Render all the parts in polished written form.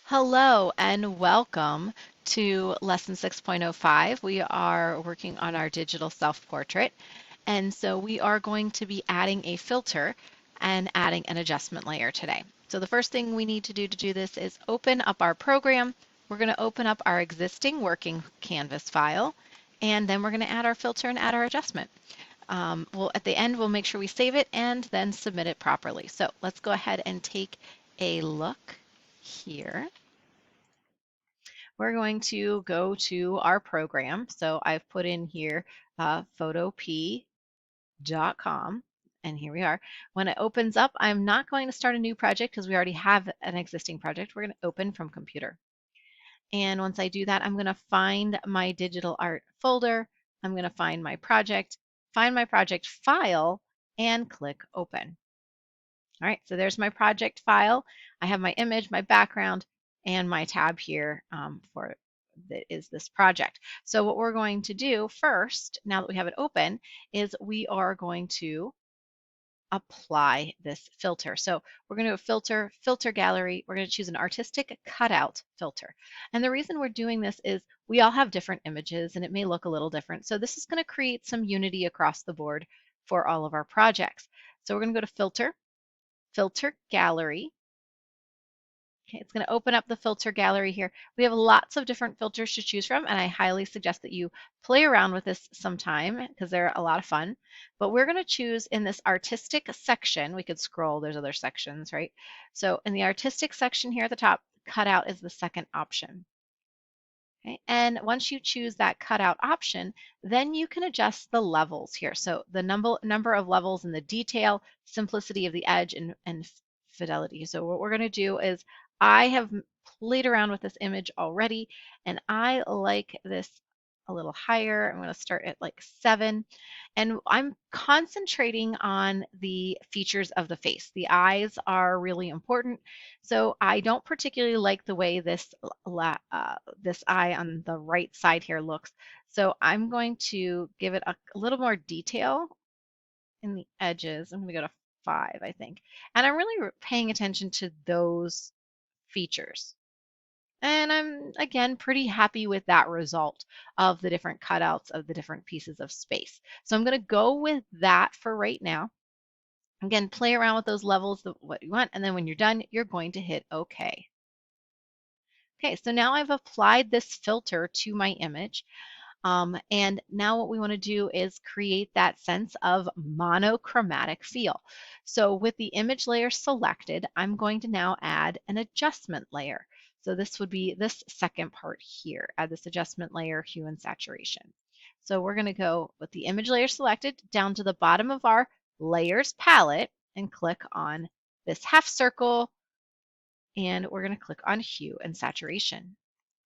Hello and welcome to Lesson 6.05. We are working on our digital self-portrait, and so we are going to be adding a filter and adding an adjustment layer today. So the first thing we need to do this is open up our program. We're going to open up our existing working canvas file, and then we're going to add our filter and add our adjustment. At the end, we'll make sure we save it and then submit it properly. So let's go ahead and take a look here. We're going to go to our program. So I've put in here photopea.com, and here we are. When it opens up, I'm not going to start a new project because we already have an existing project. We're going to open from computer. And once I do that, I'm going to find my digital art folder. I'm going to find my project file, and click open. All right, so there's my project file. I have my image, my background, and my tab here for that is this project. So what we're going to do first, now that we have it open, is we are going to apply this filter. So we're going to filter gallery. We're going to choose an artistic cutout filter. And the reason we're doing this is we all have different images and it may look a little different. So this is going to create some unity across the board for all of our projects. So we're going to go to filter gallery. Okay, it's going to open up the filter gallery here. We have lots of different filters to choose from, and I highly suggest that you play around with this sometime because they're a lot of fun. But we're going to choose in this artistic section. We could scroll, there's other sections, right? So in the artistic section here at the top, cutout is the second option. Okay, and once you choose that cutout option, then you can adjust the levels here. So the number of levels in the detail, simplicity of the edge, and fidelity. So what we're going to do is I have played around with this image already, and I like this a little higher. I'm going to start at like 7. And I'm concentrating on the features of the face. The eyes are really important. So I don't particularly like the way this eye on the right side here looks. So I'm going to give it a little more detail in the edges. I'm going to go to 5, I think. And I'm really paying attention to those features. And I'm, again, pretty happy with that result of the different cutouts of the different pieces of space. So I'm going to go with that for right now. Again, play around with those levels, what you want, and then when you're done, you're going to hit OK. Okay, so now I've applied this filter to my image. And now what we want to do is create that sense of monochromatic feel. So with the image layer selected, I'm going to now add an adjustment layer. So this would be this second part here, add this adjustment layer, hue and saturation. So we're going to go with the image layer selected down to the bottom of our layers palette and click on this half circle, and we're going to click on hue and saturation.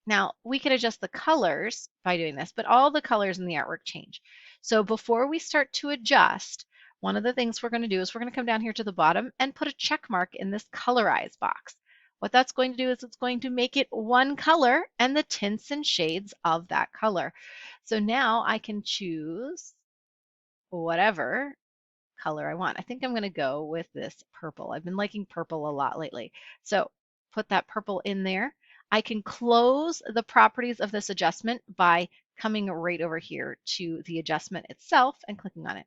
Now, we can adjust the colors by doing this, but all the colors in the artwork change. So before we start to adjust, one of the things we're going to do is we're going to come down here to the bottom and put a check mark in this colorize box. What that's going to do is it's going to make it one color and the tints and shades of that color. So now I can choose whatever color I want. I think I'm going to go with this purple. I've been liking purple a lot lately. So put that purple in there. I can close the properties of this adjustment by coming right over here to the adjustment itself and clicking on it.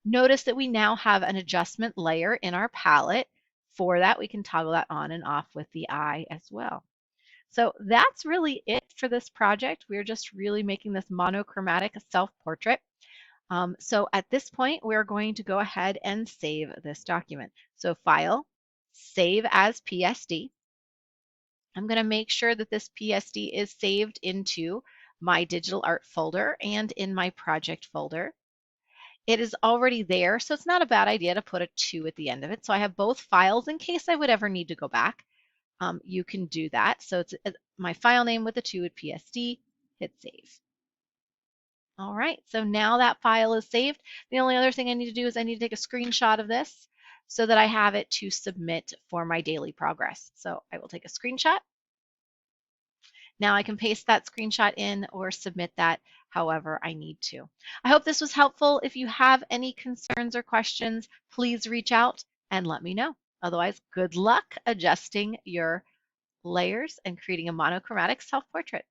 Notice that we now have an adjustment layer in our palette. For that, we can toggle that on and off with the eye as well. So that's really it for this project. We're just really making this monochromatic self-portrait. So at this point, we're going to go ahead and save this document. So File, Save as PSD. I'm going to make sure that this PSD is saved into my digital art folder and in my project folder. It is already there, so it's not a bad idea to put a 2 at the end of it. So I have both files in case I would ever need to go back. You can do that. So it's my file name with a 2 at PSD, hit save. All right, so now that file is saved. The only other thing I need to do is I need to take a screenshot of this so that I have it to submit for my daily progress. So I will take a screenshot. Now I can paste that screenshot in or submit that however I need to. I hope this was helpful. If you have any concerns or questions, please reach out and let me know. Otherwise, good luck adjusting your layers, and creating a monochromatic self-portrait.